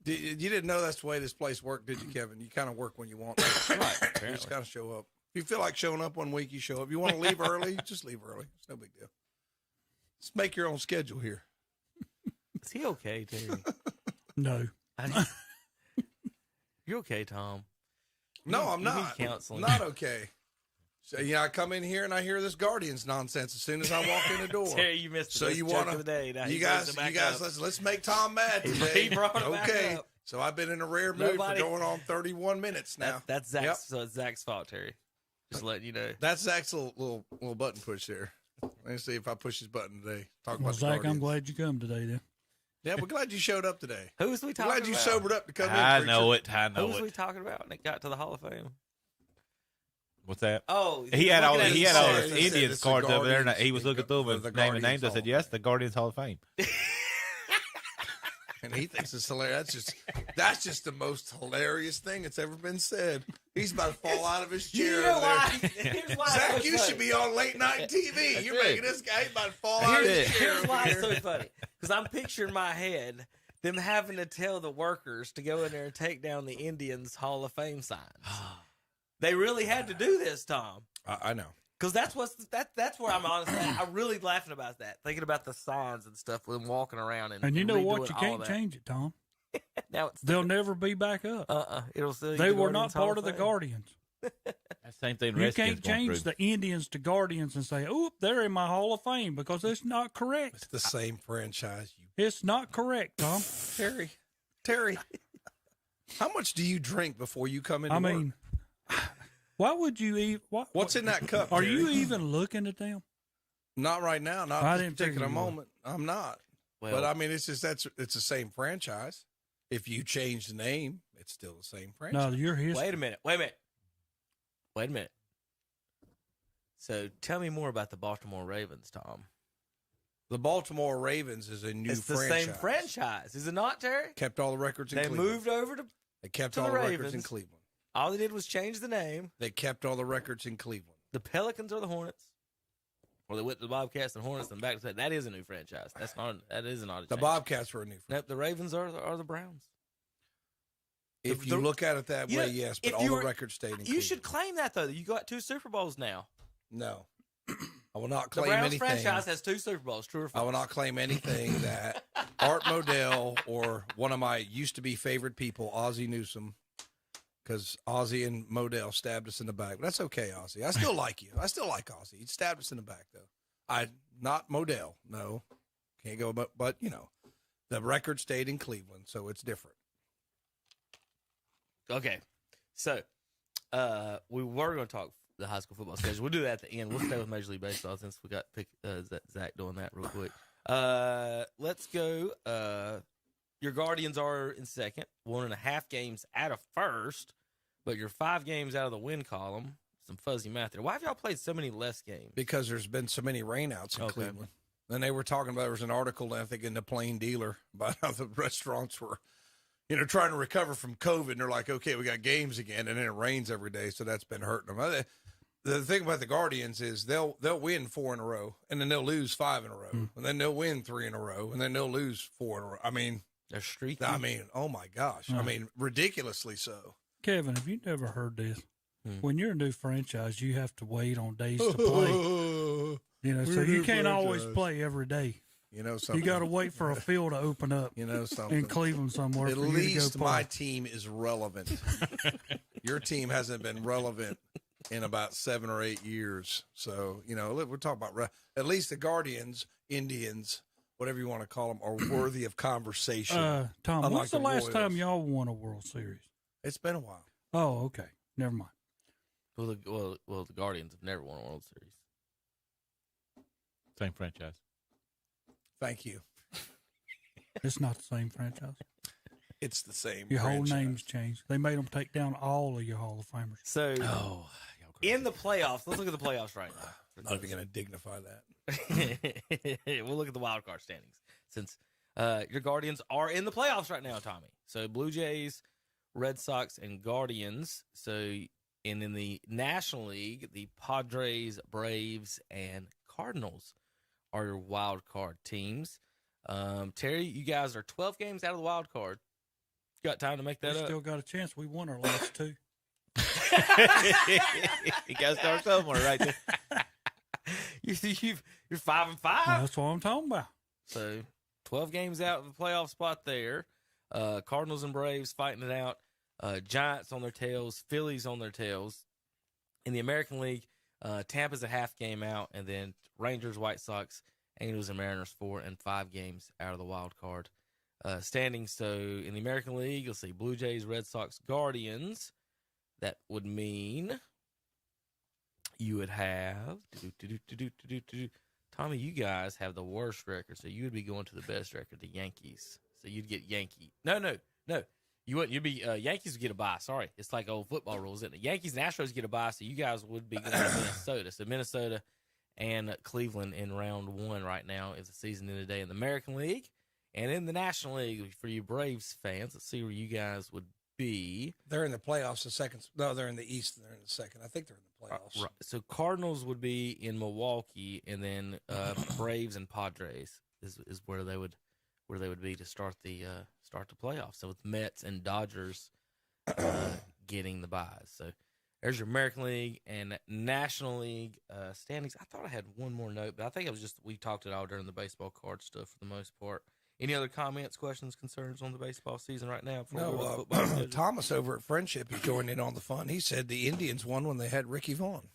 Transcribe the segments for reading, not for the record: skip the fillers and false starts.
You didn't know that's the way this place worked, did you, Kevin? You kind of work when you want to. Right, You just kind of show up. If you feel like showing up one week, you show up. If you want to leave early, just leave early. It's no big deal. Just make your own schedule here. Is he okay, Terry? No. You're okay, Tom. No, I'm You not. need counseling. Not okay. So, I come in here and I hear this Guardians nonsense as soon as I walk in the door. Terry, you missed the So best you joke want of the day. Now you he guys, brings it back up. let's make Tom mad today. He brought it back Okay. up. So I've been in a rare mood Nobody- for going on 31 minutes now. That's Zach's. Yep. So it's Zach's fault, Terry. Just letting you know. That's Zach's little button push there. Let me see if I push his button today. Talk Well, about the Zach, Guardians. I'm glad you come today, then. Yeah, we're glad you showed up today. Who was we I'm talking glad you about? sobered up to come in. I know preacher. it. I Who know was we it. talking about when it got to the Hall of Fame? What's that? Oh, He had all looking at he his had all cards. his It said Indians it's the cards over there, and Guardians. he was looking through them The and naming names. I Guardians said, Hall. "Yes, the Guardians Hall of Fame." And he thinks it's hilarious. That's just the most hilarious thing that's ever been said. He's about to fall out of his chair. You know over why? there. Here's why. Zach, it's so you funny. should be on late night TV. You're right. making this guy about to fall out of his chair. Here's why over it's so here. funny. Because I'm picturing in my head them having to tell the workers to go in there and take down the Indians Hall of Fame signs. They really had to do this, Tom. I know. Because that's where I'm honest. I'm really laughing about that, thinking about the signs and stuff with them walking around and And you know what? redoing You all can't that. change it, Tom. Now it's They'll never be back up. it'll still They the were not Guardians Hall part of the Fame. Guardians. That same thing. You Redskins can't going change through. the Indians to Guardians and say, "Oh, they're in my Hall of Fame," because it's not It's correct. the same franchise. It's not correct, Tom. Terry, how much do you drink before you come into I work? mean, why would you even? What's in that cup? Are Terry? you even looking at them? Not right now. Not I at this didn't figure particular you were. moment. I'm not. Well, But I mean, it's just it's the same franchise. If you change the name, it's still the same franchise. No, you're his. wait a minute. So tell me more about the Baltimore Ravens, Tom. The Baltimore Ravens is a new It's the franchise. same franchise, is it not, Terry? Kept all the records in They Cleveland. moved over to. They kept to all the the records in Ravens. Cleveland. All they did was change the name. They kept all the records in Cleveland. The Pelicans are the Hornets. Or they went to the Bobcats and Hornets and back to that. That is a new franchise. That is not a The change. Bobcats were a new franchise. Nope, the Ravens are the Browns. If The- you look at it that Yeah, way, yes, but if all you the were- records stayed in Cleveland. You should claim that though. You got 2 Super Bowls now. No. I will not The claim Browns anything. franchise has 2 Super Bowls. True or false? I will not claim anything that Art Modell or one of my used-to-be favorite people, Ozzie Newsome, because Ozzie and Modell stabbed us in the back. But that's okay, Ozzie. I still like you. I still like Ozzie. He stabbed us in the back, though. Not Modell. No. Can't go, but you know, the record stayed in Cleveland, so it's different. Okay, so we were going to talk the high school football schedule. We'll do that at the end. We'll stay with Major League Baseball since we got Zach doing that real quick. Let's go. Your Guardians are in second, 1.5 games out of first, but you're 5 games out of the win column. Some fuzzy math there. Why have y'all played so many less games? Because there's been so many rainouts in Okay. Cleveland. And they were talking about, there was an article, I think, in the Plain Dealer about how the restaurants were, trying to recover from COVID. And they're like, okay, we got games again. And then it rains every day. So that's been hurting them. The thing about the Guardians is they'll win 4 in a row, and then they'll lose 5 in a row, and then they'll win 3 in a row, and then they'll lose 4 in a row. I mean, They're streaky. oh my gosh. I mean, ridiculously so. Kevin, have you never heard this? Hmm. When you're a new franchise, you have to wait on days to play. So We're a you new can't always franchise. play every day. You know something. You got to wait for a field to open up You know something. in Cleveland somewhere At for you least to go my play. team is relevant. Your team hasn't been relevant in about 7 or 8 years. So, we're talking about at least the Guardians, Indians, whatever you want to call them, are worthy of conversation. Tom, Unlike when's the the last time Royals. y'all won a World Series? It's been a while. Oh, okay. Never mind. Well, the Guardians have never won a World Series. Same franchise. Thank you. It's not the same franchise. It's the same. Your whole franchise. name's changed. They made them take down all of your Hall of Famers. So Oh, in the playoffs, let's look at the playoffs right now. I'm not even going to dignify that. We'll look at the wild card standings since your Guardians are in the playoffs right now, Tommy. So Blue Jays, Red Sox, and Guardians. So and in the National League, the Padres, Braves, and Cardinals are your wild card teams. Terry, you guys are 12 games out of the wild card. Got time to make We that up. still got a chance. We won our last two. You got to start somewhere right there. You're 5-5. That's what I'm talking about. So 12 games out of the playoff spot there. Cardinals and Braves fighting it out. Giants on their tails. Phillies on their tails. In the American League, Tampa's a half game out, and then Rangers, White Sox, Angels, and Mariners 4 and 5 games out of the wild card standings. So in the American League, you'll see Blue Jays, Red Sox, Guardians. That would mean you would have Tommy. You guys have the worst record, so you would be going to the best record, the Yankees. So you'd get Yankee. No. You wouldn't. You'd be Yankees would get a bye. Sorry, it's like old football rules, isn't it? Yankees and Astros get a bye, so you guys would be going to Minnesota. So Minnesota and Cleveland in round 1 right now is the season in today in the American League, and in the National League for you Braves fans. Let's see where you guys would be. They're in the playoffs. The second. No, they're in the East. They're in the second. I think they're in the playoffs. Right. So Cardinals would be in Milwaukee, and then Braves and Padres is where they would be to start the playoffs. So with Mets and Dodgers getting the buys. So there's your American League and National League standings. I thought I had one more note, but I think it was just we talked it all during the baseball card stuff for the most part. Any other comments, questions, concerns on the baseball season right now? No, Thomas over at Friendship is joining in on the fun. He said the Indians won when they had Ricky Vaughn.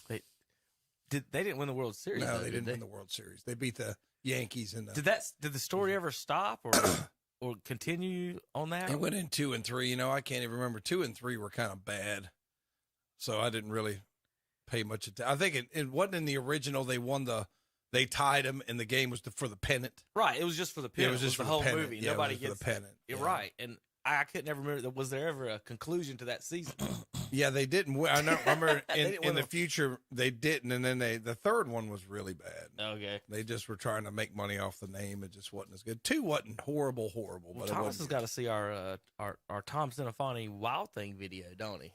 They didn't win the World Series. No, though, they didn't win the World Series. They beat the Yankees in the. Did the story ever stop or continue on that? It went in 2 and 3. You know, I can't even remember. 2 and 3 were kind of bad, so I didn't really pay much attention. I think it wasn't in the original. They tied him, and the game was for the pennant. Right, it was just for the pennant. It was just the for whole the pennant. movie. Yeah, Nobody it was gets for the pennant. You're Yeah. right, and I could never remember. Was there ever a conclusion to that season? Yeah, they didn't win. I don't remember didn't in win the future they didn't, and then the third one was really bad. Okay. They just were trying to make money off the name. It just wasn't as good. 2 wasn't horrible, Well, but Thomas it has wasn't. got to see our Tom Sinafani Wild Thing video, don't he?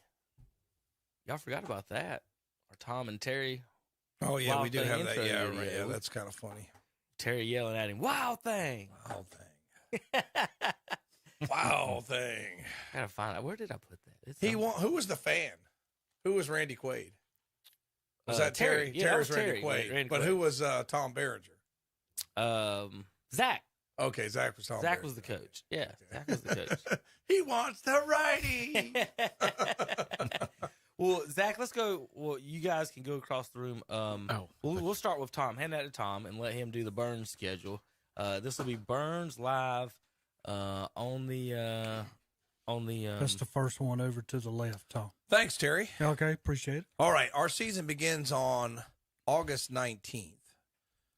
Y'all forgot about that. Our Tom and Terry. Oh yeah, Wild we do Thing have that. intro Yeah, video. right. Yeah, that's kind of funny. Terry yelling at him, "Wild Thing!" Wild thing. Wild thing. Gotta find out, where did I put that? It's Who was the fan? Who was Randy Quaid? Was that Terry. Terry? Yeah, that Terry was was Randy Terry. Quaid. Randy But Quaid. who was Tom Berenger? Zach. Okay, Zach was Tom. Zach Berenger. was the coach. Yeah, Zach was the coach. He wants the righty. Well, Zach, let's go. Well, you guys can go across the room. We'll start with Tom. Hand that to Tom and let him do the Burns schedule. This will be Burns live on the. That's the first one over to the left, Tom. Thanks, Terry. Okay, appreciate it. All right, our season begins on August 19th.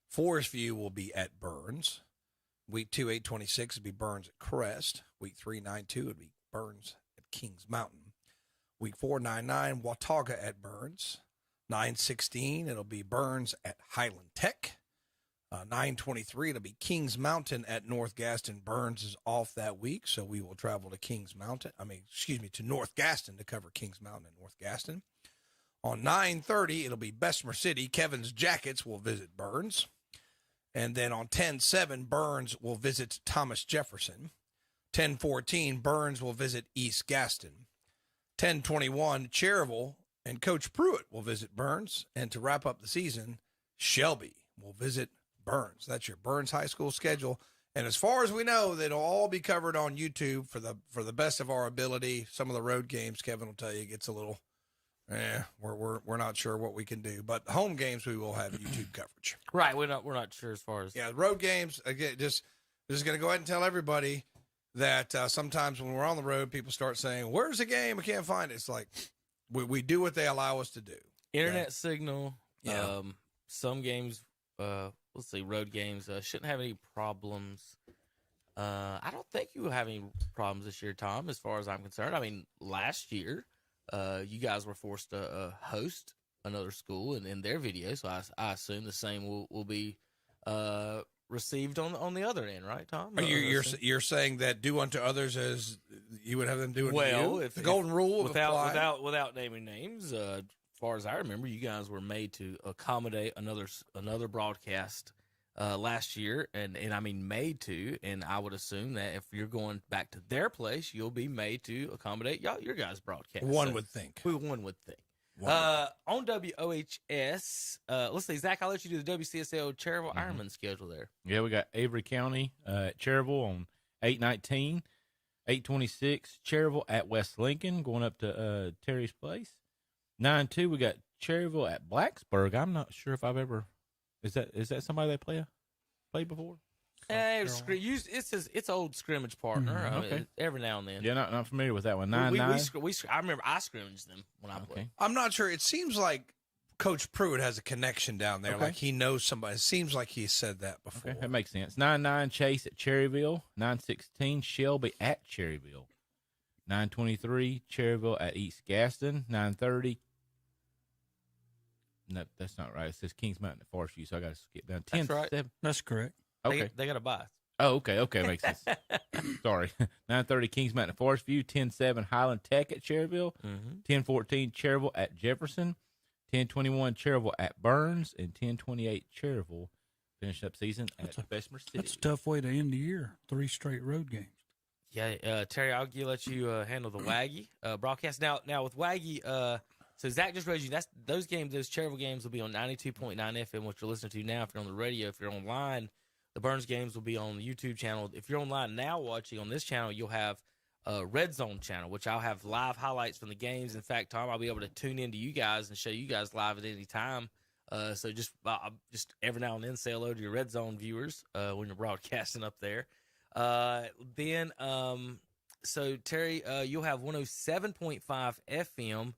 Forest View will be at Burns. Week 2, 8/26 will be Burns at Crest. Week 3, 9/2 would be Burns at Kings Mountain. Week 4, 9/9 Watauga at Burns. 9/16 it'll be Burns at Highland Tech. 9/23 it'll be Kings Mountain at North Gaston. Burns is off that week, so we will travel to to North Gaston to cover Kings Mountain and North Gaston. On 9/30 it'll be Bessemer City. Kevin's Jackets will visit Burns. And then on 10/7 Burns will visit Thomas Jefferson. 10/14 Burns will visit East Gaston. 10/21 Cherryville and Coach Pruitt will visit Burns. And to wrap up the season, Shelby will visit Burns. That's your Burns High School schedule. And as far as we know, that'll all be covered on YouTube for the best of our ability. Some of the road games, Kevin will tell you, gets a little, we're not sure what we can do. But home games, we will have YouTube coverage. Right, we're not sure as far as Road games again. Just going to go ahead and tell everybody that sometimes when we're on the road, people start saying, "Where's the game? I can't find it." It's like we do what they allow us to do. internet signal. Yeah. Some games, let's see, road games shouldn't have any problems. I don't think you will have any problems this year, Tom, as far as I'm concerned. I mean, last year, you guys were forced to host another school in their video, so I assume the same will be received on the other end, right, Tom? You're saying that do unto others as you would have them do unto you? If the golden rule would apply? without naming names, as far as I remember, you guys were made to accommodate another broadcast last year, and I mean made to, and I would assume that if you're going back to their place, you'll be made to accommodate your guys' broadcast. One would think. One would think. On WOHS, let's see, Zach, I'll let you do the WCSL Cherryville Ironman schedule there. Yeah, we got Avery County at Cherryville on 8/19, 8/26 Cherryville at West Lincoln, going up to Terry's Place. 9/2, we got Cherryville at Blacksburg. I'm not sure if I've ever is that somebody they played before? It's old scrimmage partner. Okay. Every now and then. Yeah, not familiar with that one. I 9/9. remember I scrimmaged them when I played. I'm not sure. It seems like Coach Pruitt has a connection down there. Okay. Like he knows somebody. It seems like he said that before. Okay, that makes sense. 9/9 Chase at Cherryville. 9/16 Shelby at Cherryville. 9/23 Cherryville at East Gaston. 9:30. No, that's not right. It says Kings Mountain at Forest View, so I got to skip down. 10 That's right. 7. That's correct. Okay. They got to buy. Oh, okay, makes sense. Sorry. 9:30 Kings Mountain at Forest View. 10-7 Highland Tech at Cherryville. 10-14 Cherryville at Jefferson. 10-21 Cherryville at Burns, and 10-28 Cherryville finish up season at Bessemer City. That's a tough way to end the year. 3 straight road games. Yeah, Terry, I'll let you handle the Waggy broadcast. Now with Waggy, so Zach just read you. Those Cherryville games will be on 92.9 FM, which you're listening to now. If you're on the radio, if you're online, the Burns games will be on the YouTube channel. If you're online now watching on this channel, you'll have Red Zone channel, which I'll have live highlights from the games. In fact, Tom, I'll be able to tune into you guys and show you guys live at any time. So just every now and then say hello to your Red Zone viewers when you're broadcasting up there. So Terry, you'll have 107.5 FM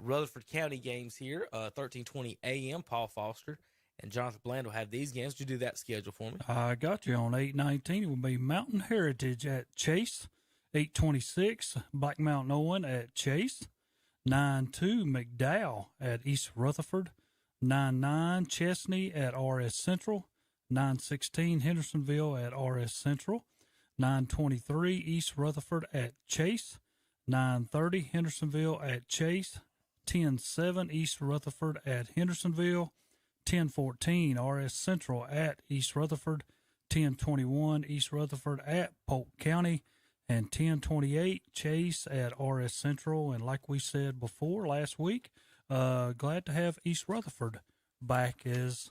Rutherford County games here, 13:20 a.m. Paul Foster and Jonathan Bland will have these games. You do that schedule for me. I got you on 8/19. It will be Mountain Heritage at Chase. 8/26 Black Mountain Owen at Chase. 9/2 McDowell at East Rutherford. 9/9 Chesney at RS Central. 9/16 Hendersonville at RS Central. 9/23 East Rutherford at Chase. 9:30 Hendersonville at Chase. 10/7 East Rutherford at Hendersonville. 10:14 RS Central at East Rutherford. 10:21 East Rutherford at Polk County. And 10:28 Chase at RS Central. And like we said before last week, glad to have East Rutherford back as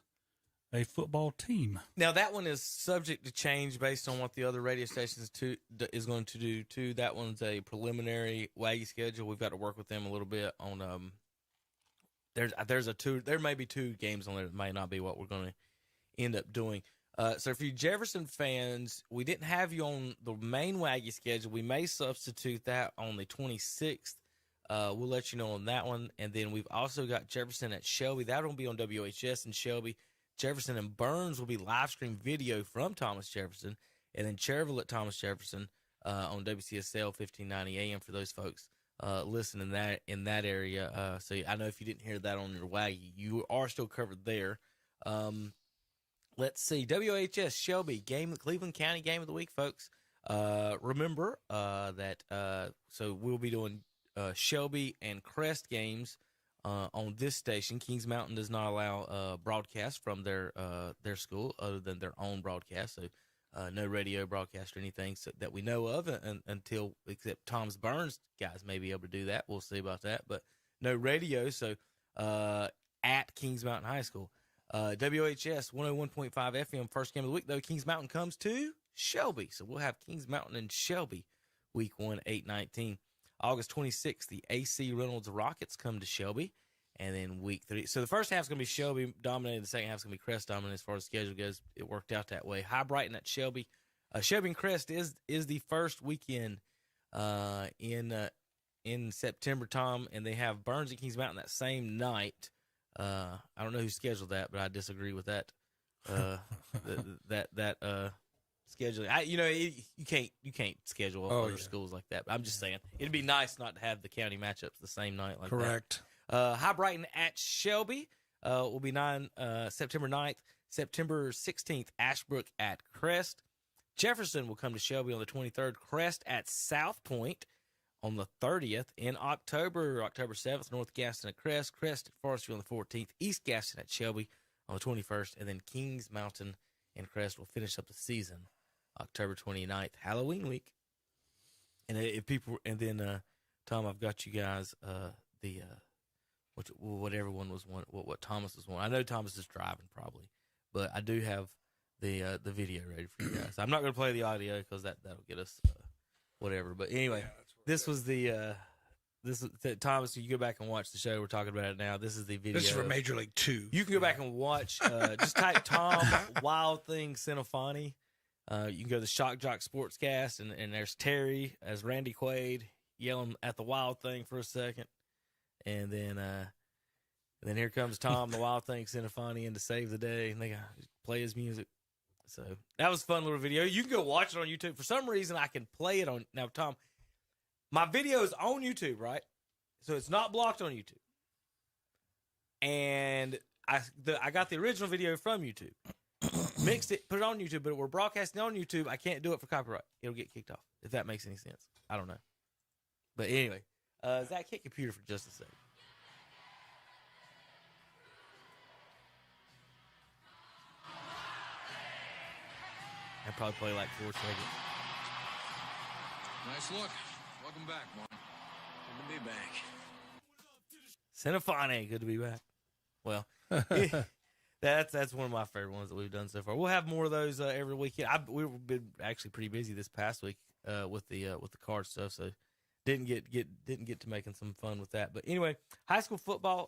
a football team. Now that one is subject to change based on what the other radio stations is going to do too. That one's a preliminary Waggy schedule. We've got to work with them a little bit on. There may be 2 games on there that may not be what we're going to end up doing. So for you Jefferson fans, we didn't have you on the main Waggy schedule. We may substitute that on the 26th. We'll let you know on that one. And then we've also got Jefferson at Shelby. That will be on WHS in Shelby. Jefferson and Burns will be live stream video from Thomas Jefferson. And then Cherryville at Thomas Jefferson on WCSL 1590 AM for those folks listening in that area. So I know if you didn't hear that on your Waggy, you are still covered there. Let's see. WHS Shelby game, Cleveland County game of the week, folks. Remember that so we'll be doing Shelby and Crest games on this station. Kings Mountain does not allow broadcasts from their school other than their own broadcast. So no radio broadcast or anything that we know of until except Tom's Burns guys may be able to do that. We'll see about that, but no radio. So at Kings Mountain High School. WHS 101.5 FM, first game of the week, though. Kings Mountain comes to Shelby. So we'll have Kings Mountain and Shelby week 1, 8/19. August 26th, the AC Reynolds Rockets come to Shelby. And then week 3. So the first half's going to be Shelby dominated. The second half's going to be Crest dominated as far as the schedule goes. It worked out that way. High Brighton at Shelby. Shelby and Crest is the first weekend in September, Tom. And they have Burns and Kings Mountain that same night. I don't know who scheduled that, but I disagree with that. Scheduling. You can't schedule other schools like that. But I'm just saying it'd be nice not to have the county matchups the same night like Correct. that. High Brighton at Shelby will be September 9th. September 16th, Ashbrook at Crest. Jefferson will come to Shelby on the 23rd. Crest at South Point on the 30th. In October 7th, North Gaston at Crest. Crest at Forestville on the 14th. East Gaston at Shelby on the 21st, and then Kings Mountain and Crest will finish up the season October 29th, Halloween week. And if people, and then Tom, I've got you guys what everyone was one, what Thomas was one. I know Thomas is driving probably, but I do have the video ready for you guys. I'm not going to play the audio because that'll get us whatever. But anyway, this was the Thomas. You go back and watch the show. We're talking about it now. This is the video. This is for Major League 2. You can go back and watch. Just type Tom Wild Thing Cinephony. You can go to the Shock Jock Sportscast, and there's Terry as Randy Quaid yelling at the Wild Thing for a second, and then here comes Tom, the Wild Thing Cinephony, in to save the day, and they play his music. So that was a fun little video. You can go watch it on YouTube. For some reason, I can play it on now. Tom, my video is on YouTube, right? So it's not blocked on YouTube, and I got the original video from YouTube. Mixed it, put it on YouTube, but we're broadcasting on YouTube. I can't do it for copyright. It'll get kicked off, if that makes any sense. I don't know. But anyway, Zach, hit computer for just a second. I'll probably play like 4 seconds. Nice look. Welcome back, Mark. Good to be back. Cinephony, good to be back. Well, that's one of my favorite ones that we've done so far. We'll have more of those every weekend. We've been actually pretty busy this past week with the card stuff, so didn't get to making some fun with that. But anyway, high school football